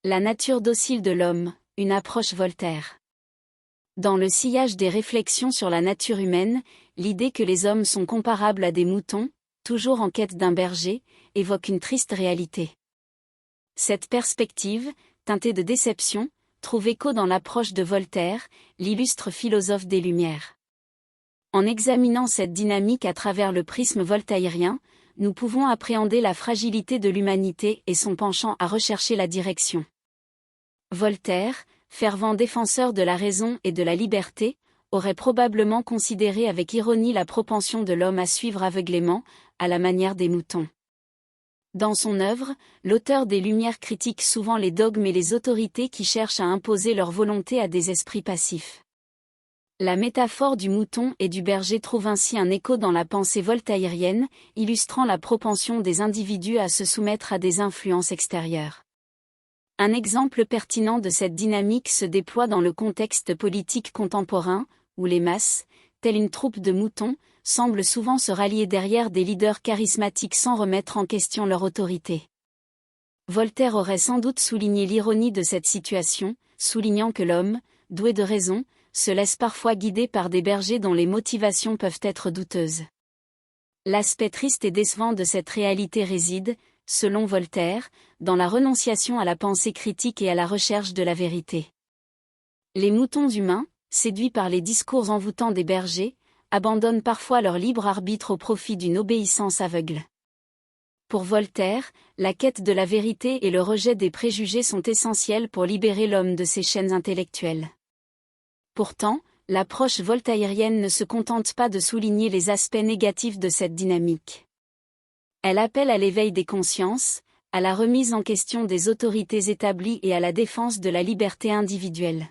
La nature docile de l'homme, une approche Voltaire. Dans le sillage des réflexions sur la nature humaine, l'idée que les hommes sont comparables à des moutons, toujours en quête d'un berger, évoque une triste réalité. Cette perspective, teintée de déception, trouve écho dans l'approche de Voltaire, l'illustre philosophe des Lumières. En examinant cette dynamique à travers le prisme voltaïrien, nous pouvons appréhender la fragilité de l'humanité et son penchant à rechercher la direction. Voltaire, fervent défenseur de la raison et de la liberté, aurait probablement considéré avec ironie la propension de l'homme à suivre aveuglément, à la manière des moutons. Dans son œuvre, l'auteur des Lumières critique souvent les dogmes et les autorités qui cherchent à imposer leur volonté à des esprits passifs. La métaphore du mouton et du berger trouve ainsi un écho dans la pensée voltaïrienne, illustrant la propension des individus à se soumettre à des influences extérieures. Un exemple pertinent de cette dynamique se déploie dans le contexte politique contemporain, où les masses, telles une troupe de moutons, semblent souvent se rallier derrière des leaders charismatiques sans remettre en question leur autorité. Voltaire aurait sans doute souligné l'ironie de cette situation, soulignant que l'homme, doué de raison, se laisse parfois guider par des bergers dont les motivations peuvent être douteuses. L'aspect triste et décevant de cette réalité réside, selon Voltaire, dans la renonciation à la pensée critique et à la recherche de la vérité. Les moutons humains, séduits par les discours envoûtants des bergers, abandonnent parfois leur libre arbitre au profit d'une obéissance aveugle. Pour Voltaire, la quête de la vérité et le rejet des préjugés sont essentiels pour libérer l'homme de ses chaînes intellectuelles. Pourtant, l'approche voltaïrienne ne se contente pas de souligner les aspects négatifs de cette dynamique. Elle appelle à l'éveil des consciences, à la remise en question des autorités établies et à la défense de la liberté individuelle.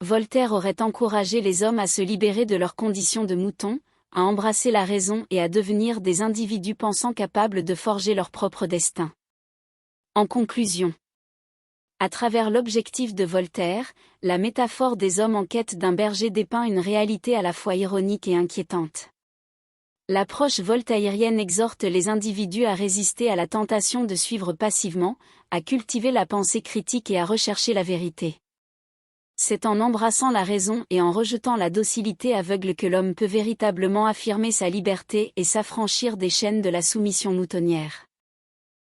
Voltaire aurait encouragé les hommes à se libérer de leurs conditions de moutons, à embrasser la raison et à devenir des individus pensants capables de forger leur propre destin. En conclusion, à travers l'objectif de Voltaire, la métaphore des hommes en quête d'un berger dépeint une réalité à la fois ironique et inquiétante. L'approche voltaïrienne exhorte les individus à résister à la tentation de suivre passivement, à cultiver la pensée critique et à rechercher la vérité. C'est en embrassant la raison et en rejetant la docilité aveugle que l'homme peut véritablement affirmer sa liberté et s'affranchir des chaînes de la soumission moutonnière.